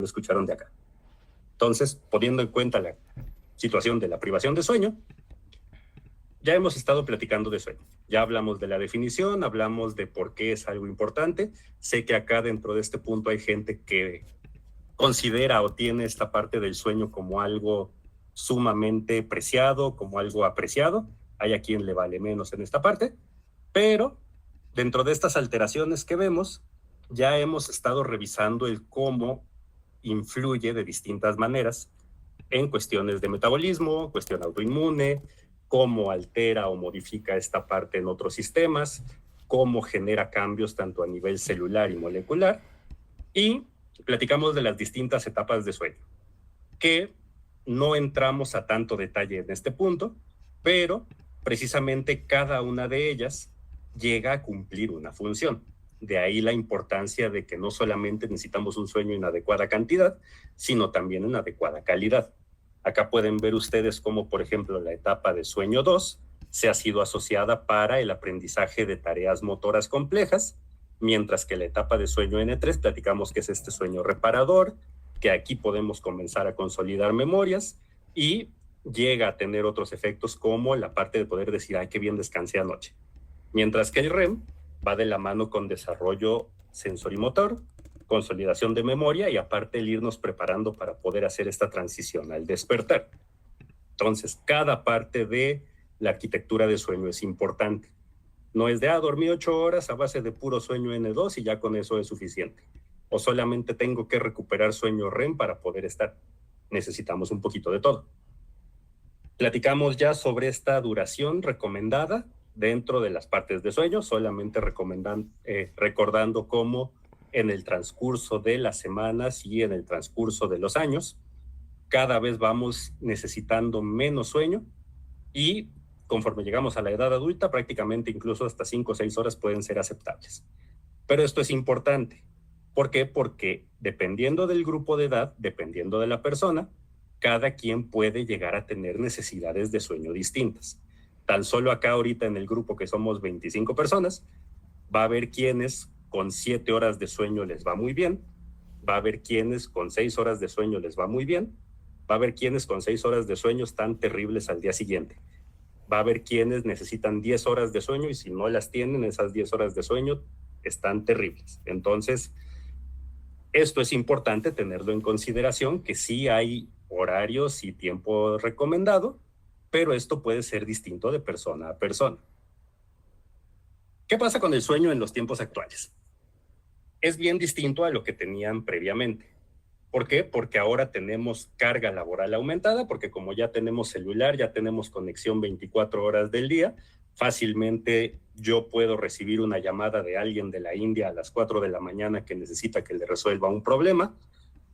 lo escucharon de acá. Entonces, poniendo en cuenta la situación de la privación de sueño, ya hemos estado platicando de sueño. Ya hablamos de la definición, hablamos de por qué es algo importante. Sé que acá dentro de este punto hay gente que considera o tiene esta parte del sueño como algo sumamente preciado, como algo apreciado. Hay a quien le vale menos en esta parte, pero dentro de estas alteraciones que vemos, ya hemos estado revisando el cómo influye de distintas maneras en cuestiones de metabolismo, cuestión autoinmune, cómo altera o modifica esta parte en otros sistemas, cómo genera cambios tanto a nivel celular y molecular, y platicamos de las distintas etapas de sueño, que no entramos a tanto detalle en este punto, pero precisamente cada una de ellas llega a cumplir una función. De ahí la importancia de que no solamente necesitamos un sueño en adecuada cantidad, sino también en adecuada calidad. Acá pueden ver ustedes cómo, por ejemplo, la etapa de sueño 2 se ha sido asociada para el aprendizaje de tareas motoras complejas, mientras que la etapa de sueño N3 platicamos que es este sueño reparador, que aquí podemos comenzar a consolidar memorias y llega a tener otros efectos como la parte de poder decir, ay, qué bien descansé anoche. Mientras que el REM va de la mano con desarrollo sensorimotor, consolidación de memoria y aparte el irnos preparando para poder hacer esta transición al despertar. Entonces, cada parte de la arquitectura de sueño es importante. No es de, dormí 8 horas a base de puro sueño N2 y ya con eso es suficiente. O solamente tengo que recuperar sueño REM para poder estar. Necesitamos un poquito de todo. Platicamos ya sobre esta duración recomendada dentro de las partes de sueño, solamente recordando cómo en el transcurso de las semanas y en el transcurso de los años, cada vez vamos necesitando menos sueño y conforme llegamos a la edad adulta, prácticamente incluso hasta 5 o 6 horas pueden ser aceptables. Pero esto es importante. ¿Por qué? Porque dependiendo del grupo de edad, dependiendo de la persona, cada quien puede llegar a tener necesidades de sueño distintas. Tan solo acá ahorita en el grupo que somos 25 personas, va a haber quienes con 7 horas de sueño les va muy bien, va a haber quienes con 6 horas de sueño les va muy bien, va a haber quienes con 6 horas de sueño están terribles al día siguiente. Va a haber quienes necesitan 10 horas de sueño y si no las tienen, esas 10 horas de sueño están terribles. Entonces, esto es importante tenerlo en consideración, que sí hay horarios y tiempo recomendado, pero esto puede ser distinto de persona a persona. ¿Qué pasa con el sueño en los tiempos actuales? Es bien distinto a lo que tenían previamente. ¿Por qué? Porque ahora tenemos carga laboral aumentada, porque como ya tenemos celular, ya tenemos conexión 24 horas del día, fácilmente yo puedo recibir una llamada de alguien de la India a las 4 de la mañana que necesita que le resuelva un problema.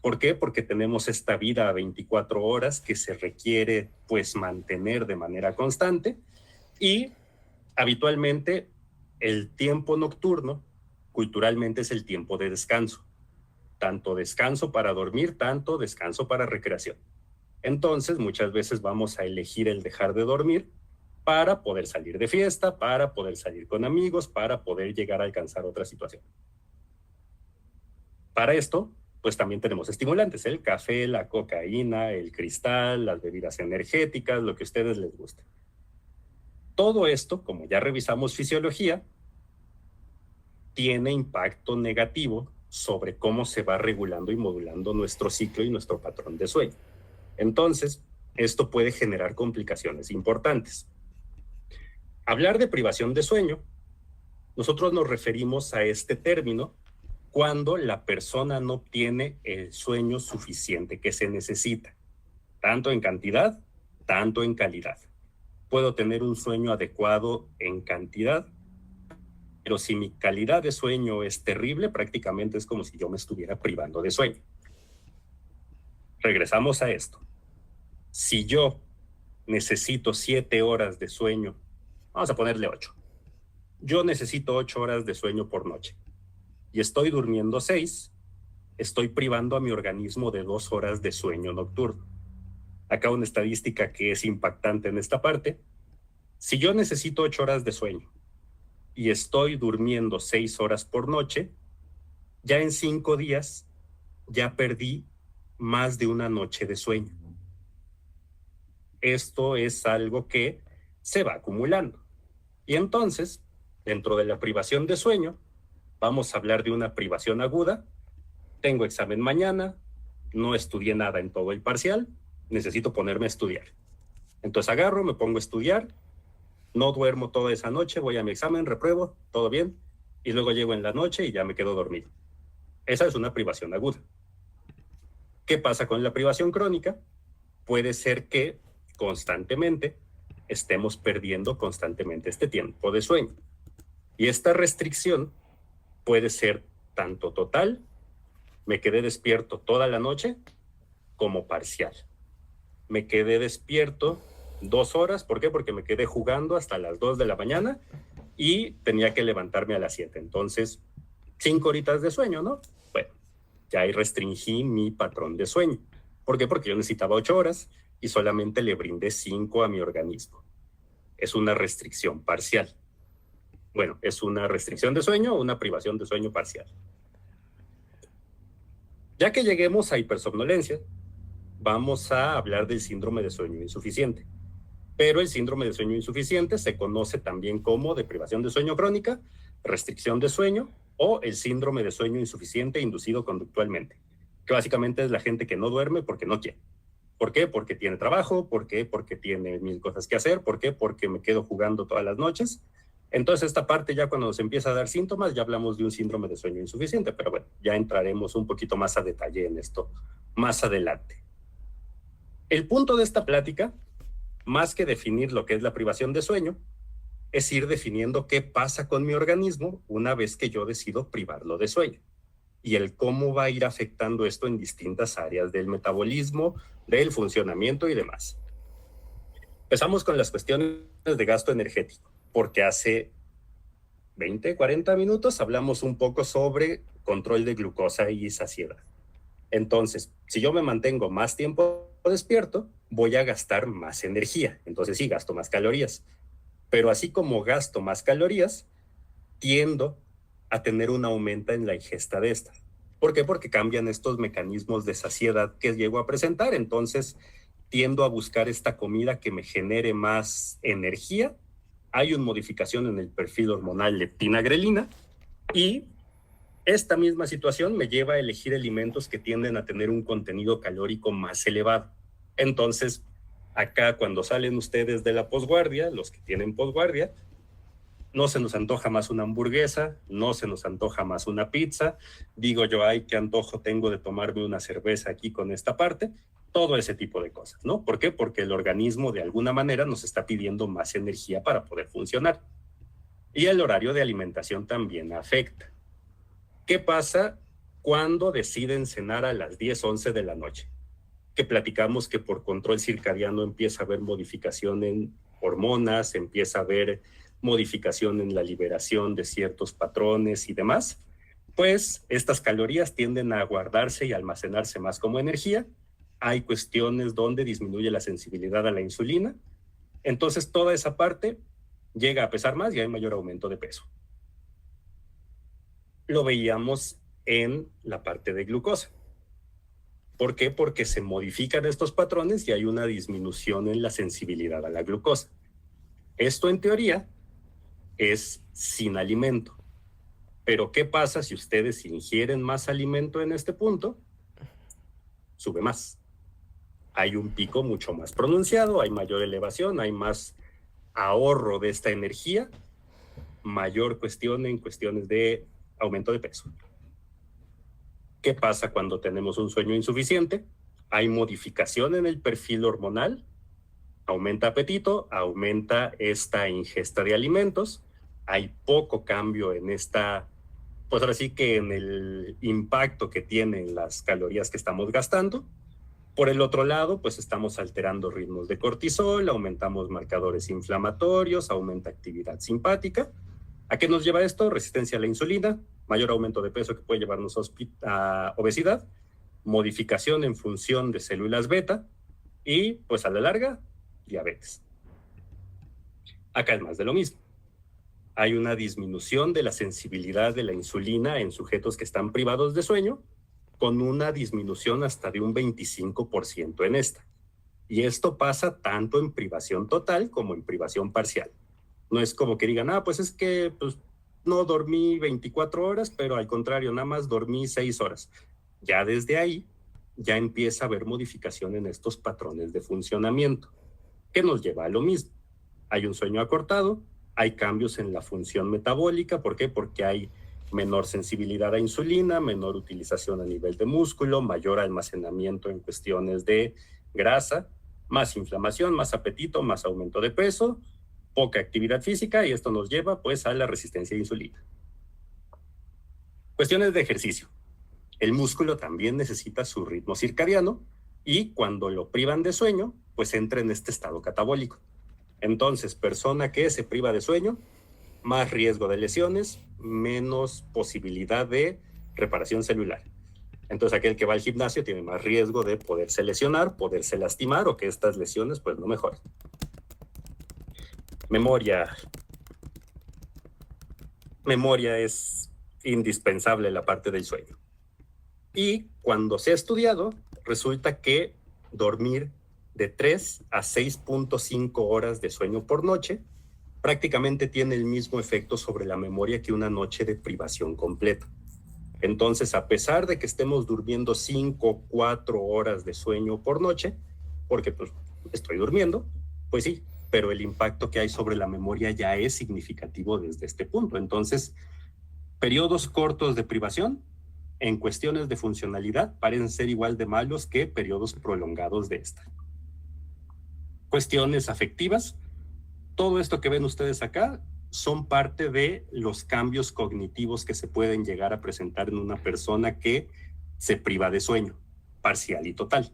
¿Por qué? Porque tenemos esta vida a 24 horas que se requiere pues mantener de manera constante y habitualmente el tiempo nocturno culturalmente es el tiempo de descanso. Tanto descanso para dormir, tanto descanso para recreación. Entonces, muchas veces vamos a elegir el dejar de dormir para poder salir de fiesta, para poder salir con amigos, para poder llegar a alcanzar otra situación. Para esto, pues también tenemos estimulantes, el café, la cocaína, el cristal, las bebidas energéticas, lo que a ustedes les guste. Todo esto, como ya revisamos fisiología, tiene impacto negativo sobre cómo se va regulando y modulando nuestro ciclo y nuestro patrón de sueño. Entonces, esto puede generar complicaciones importantes. Hablar de privación de sueño, nosotros nos referimos a este término cuando la persona no obtiene el sueño suficiente que se necesita, tanto en cantidad, tanto en calidad. Puedo tener un sueño adecuado en cantidad, pero si mi calidad de sueño es terrible, prácticamente es como si yo me estuviera privando de sueño. Regresamos a esto. Si yo necesito 7 horas de sueño, vamos a ponerle 8. Yo necesito 8 horas de sueño por noche y estoy durmiendo 6, estoy privando a mi organismo de 2 horas de sueño nocturno. Acá una estadística que es impactante en esta parte. Si yo necesito 8 horas de sueño y estoy durmiendo 6 horas por noche, ya en 5 días ya perdí más de una noche de sueño. Esto es algo que se va acumulando. Y entonces, dentro de la privación de sueño, vamos a hablar de una privación aguda. Tengo examen mañana, no estudié nada en todo el parcial, necesito ponerme a estudiar. Entonces agarro, me pongo a estudiar, no duermo toda esa noche, voy a mi examen, repruebo, todo bien, y luego llego en la noche y ya me quedo dormido. Esa es una privación aguda. ¿Qué pasa con la privación crónica? Puede ser que constantemente estemos perdiendo constantemente este tiempo de sueño. Y esta restricción puede ser tanto total, me quedé despierto toda la noche, como parcial. Me quedé despierto 2 horas, ¿por qué? Porque me quedé jugando hasta las 2 de la mañana y tenía que levantarme a las 7. Entonces, 5 horitas de sueño, ¿no? Bueno, ya ahí restringí mi patrón de sueño. ¿Por qué? Porque yo necesitaba 8 horas y solamente le brindé 5 a mi organismo. Es una restricción parcial. Bueno, es una restricción de sueño o una privación de sueño parcial. Ya que lleguemos a hipersomnolencia, vamos a hablar del síndrome de sueño insuficiente. Pero el síndrome de sueño insuficiente se conoce también como deprivación de sueño crónica, restricción de sueño o el síndrome de sueño insuficiente inducido conductualmente, que básicamente es la gente que no duerme porque no quiere. ¿Por qué? Porque tiene trabajo, ¿por qué? Porque tiene 1000 cosas que hacer, ¿por qué? Porque me quedo jugando todas las noches. Entonces esta parte ya cuando nos empieza a dar síntomas ya hablamos de un síndrome de sueño insuficiente, pero bueno, ya entraremos un poquito más a detalle en esto más adelante. El punto de esta plática, más que definir lo que es la privación de sueño, es ir definiendo qué pasa con mi organismo una vez que yo decido privarlo de sueño y el cómo va a ir afectando esto en distintas áreas del metabolismo, del funcionamiento y demás. Empezamos con las cuestiones de gasto energético, porque hace 20, 40 minutos hablamos un poco sobre control de glucosa y saciedad. Entonces, si yo me mantengo más tiempo despierto, voy a gastar más energía. Entonces sí, gasto más calorías. Pero así como gasto más calorías, tiendo a tener un aumento en la ingesta de estas. ¿Por qué? Porque cambian estos mecanismos de saciedad que llego a presentar. Entonces, tiendo a buscar esta comida que me genere más energía. Hay una modificación en el perfil hormonal leptina-grelina y esta misma situación me lleva a elegir alimentos que tienden a tener un contenido calórico más elevado. Entonces, acá cuando salen ustedes de la posguardia, los que tienen posguardia, no se nos antoja más una hamburguesa, no se nos antoja más una pizza. Digo yo, ay, qué antojo tengo de tomarme una cerveza aquí con esta parte. Todo ese tipo de cosas, ¿no? ¿Por qué? Porque el organismo de alguna manera nos está pidiendo más energía para poder funcionar. Y el horario de alimentación también afecta. ¿Qué pasa cuando deciden cenar a las 10, 11 de la noche? Que platicamos que por control circadiano empieza a haber modificación en hormonas, empieza a haber modificación en la liberación de ciertos patrones y demás, pues estas calorías tienden a guardarse y almacenarse más como energía. Hay cuestiones donde disminuye la sensibilidad a la insulina. Entonces toda esa parte llega a pesar más y hay mayor aumento de peso. Lo veíamos en la parte de glucosa. ¿Por qué? Porque se modifican estos patrones y hay una disminución en la sensibilidad a la glucosa. Esto en teoría es sin alimento. Pero ¿qué pasa si ustedes ingieren más alimento en este punto? Sube más. Hay un pico mucho más pronunciado, hay mayor elevación, hay más ahorro de esta energía, mayor cuestión en cuestiones de aumento de peso. ¿Qué pasa cuando tenemos un sueño insuficiente? Hay modificación en el perfil hormonal, aumenta apetito, aumenta esta ingesta de alimentos, hay poco cambio en esta, pues ahora sí que en el impacto que tienen las calorías que estamos gastando. Por el otro lado, pues estamos alterando ritmos de cortisol, aumentamos marcadores inflamatorios, aumenta actividad simpática. ¿A qué nos lleva esto? Resistencia a la insulina, mayor aumento de peso que puede llevarnos a obesidad, modificación en función de células beta y, pues a la larga, diabetes. Acá es más de lo mismo. Hay una disminución de la sensibilidad de la insulina en sujetos que están privados de sueño con una disminución hasta de un 25% en esta. Y esto pasa tanto en privación total como en privación parcial. No es como que digan, pues es que pues, no dormí 24 horas, pero al contrario, nada más dormí 6 horas. Ya desde ahí, ya empieza a haber modificación en estos patrones de funcionamiento, que nos lleva a lo mismo. Hay un sueño acortado, hay cambios en la función metabólica. ¿Por qué? Porque hay menor sensibilidad a insulina, menor utilización a nivel de músculo, mayor almacenamiento en cuestiones de grasa, más inflamación, más apetito, más aumento de peso, poca actividad física, y esto nos lleva pues a la resistencia a insulina. Cuestiones de ejercicio. El músculo también necesita su ritmo circadiano y cuando lo privan de sueño, pues entra en este estado catabólico. Entonces, persona que se priva de sueño, más riesgo de lesiones, menos posibilidad de reparación celular. Entonces, aquel que va al gimnasio tiene más riesgo de poderse lesionar, poderse lastimar o que estas lesiones pues no mejoren. Memoria. Memoria es indispensable la parte del sueño. Y cuando se ha estudiado, resulta que dormir de 3 a 6.5 horas de sueño por noche prácticamente tiene el mismo efecto sobre la memoria que una noche de privación completa. Entonces, a pesar de que estemos durmiendo 5 o 4 horas de sueño por noche, porque pues estoy durmiendo, pues sí, pero el impacto que hay sobre la memoria ya es significativo desde este punto. Entonces, periodos cortos de privación en cuestiones de funcionalidad parecen ser igual de malos que periodos prolongados de esta. Cuestiones afectivas. Todo esto que ven ustedes acá son parte de los cambios cognitivos que se pueden llegar a presentar en una persona que se priva de sueño, parcial y total.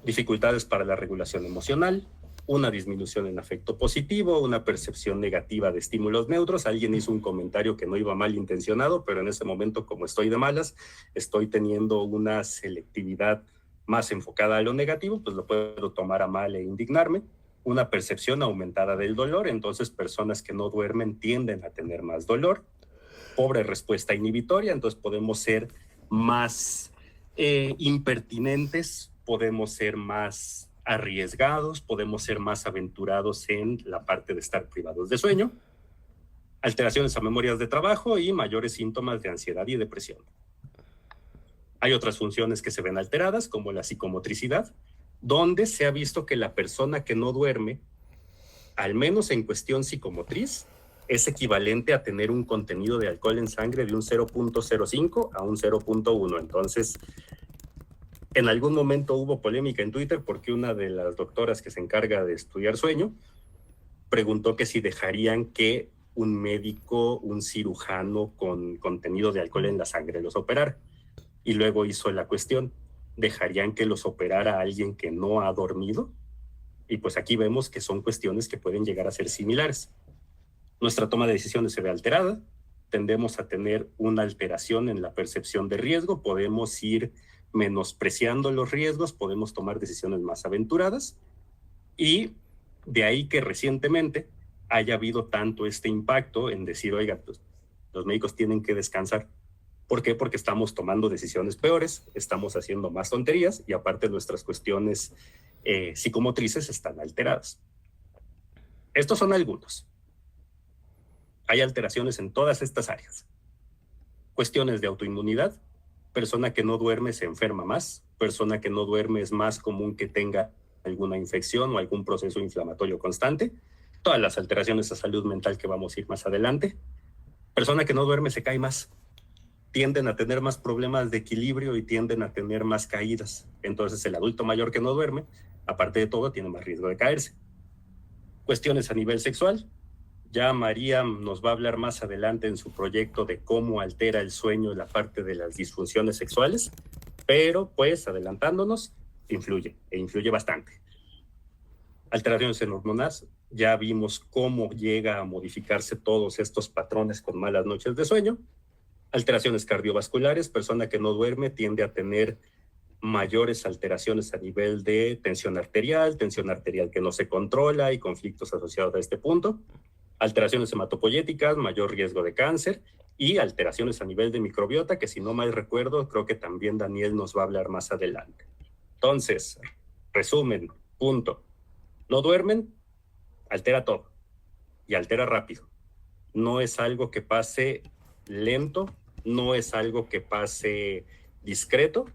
Dificultades para la regulación emocional, una disminución en afecto positivo, una percepción negativa de estímulos neutros. Alguien hizo un comentario que no iba mal intencionado, pero en ese momento, como estoy de malas, estoy teniendo una selectividad más enfocada a lo negativo, pues lo puedo tomar a mal e indignarme. Una percepción aumentada del dolor, entonces personas que no duermen tienden a tener más dolor. Pobre respuesta inhibitoria, entonces podemos ser más impertinentes, podemos ser más arriesgados, podemos ser más aventurados en la parte de estar privados de sueño. Alteraciones a memorias de trabajo y mayores síntomas de ansiedad y depresión. Hay otras funciones que se ven alteradas, como la psicomotricidad, donde se ha visto que la persona que no duerme, al menos en cuestión psicomotriz, es equivalente a tener un contenido de alcohol en sangre de un 0.05 a un 0.1. Entonces, en algún momento hubo polémica en Twitter porque una de las doctoras que se encarga de estudiar sueño preguntó que si dejarían que un médico, un cirujano con contenido de alcohol en la sangre los operara. Y luego hizo la cuestión, ¿dejarían que los operara alguien que no ha dormido? Y pues aquí vemos que son cuestiones que pueden llegar a ser similares. Nuestra toma de decisiones se ve alterada, tendemos a tener una alteración en la percepción de riesgo, podemos ir menospreciando los riesgos, podemos tomar decisiones más aventuradas, y de ahí que recientemente haya habido tanto este impacto en decir, oiga, pues, los médicos tienen que descansar. ¿Por qué? Porque estamos tomando decisiones peores, estamos haciendo más tonterías y aparte nuestras cuestiones psicomotrices están alteradas. Estos son algunos. Hay alteraciones en todas estas áreas. Cuestiones de autoinmunidad. Persona que no duerme se enferma más. Persona que no duerme es más común que tenga alguna infección o algún proceso inflamatorio constante. Todas las alteraciones a salud mental que vamos a ir más adelante. Persona que no duerme se cae más. Tienden a tener más problemas de equilibrio y tienden a tener más caídas. Entonces el adulto mayor que no duerme, aparte de todo, tiene más riesgo de caerse. Cuestiones a nivel sexual. Ya María nos va a hablar más adelante en su proyecto de cómo altera el sueño la parte de las disfunciones sexuales, pero pues adelantándonos, influye bastante. Alteraciones en hormonas, ya vimos cómo llega a modificarse todos estos patrones con malas noches de sueño. Alteraciones cardiovasculares, persona que no duerme tiende a tener mayores alteraciones a nivel de tensión arterial que no se controla y conflictos asociados a este punto. Alteraciones hematopoyéticas, mayor riesgo de cáncer y alteraciones a nivel de microbiota, que si no mal recuerdo, creo que también Daniel nos va a hablar más adelante. Entonces, resumen, punto. No duermen, altera todo y altera rápido. No es algo que pase lento, no es algo que pase discreto,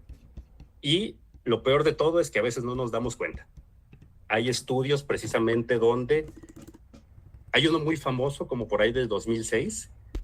y lo peor de todo es que a veces no nos damos cuenta. Hay estudios precisamente donde hay uno muy famoso, como por ahí del 2006,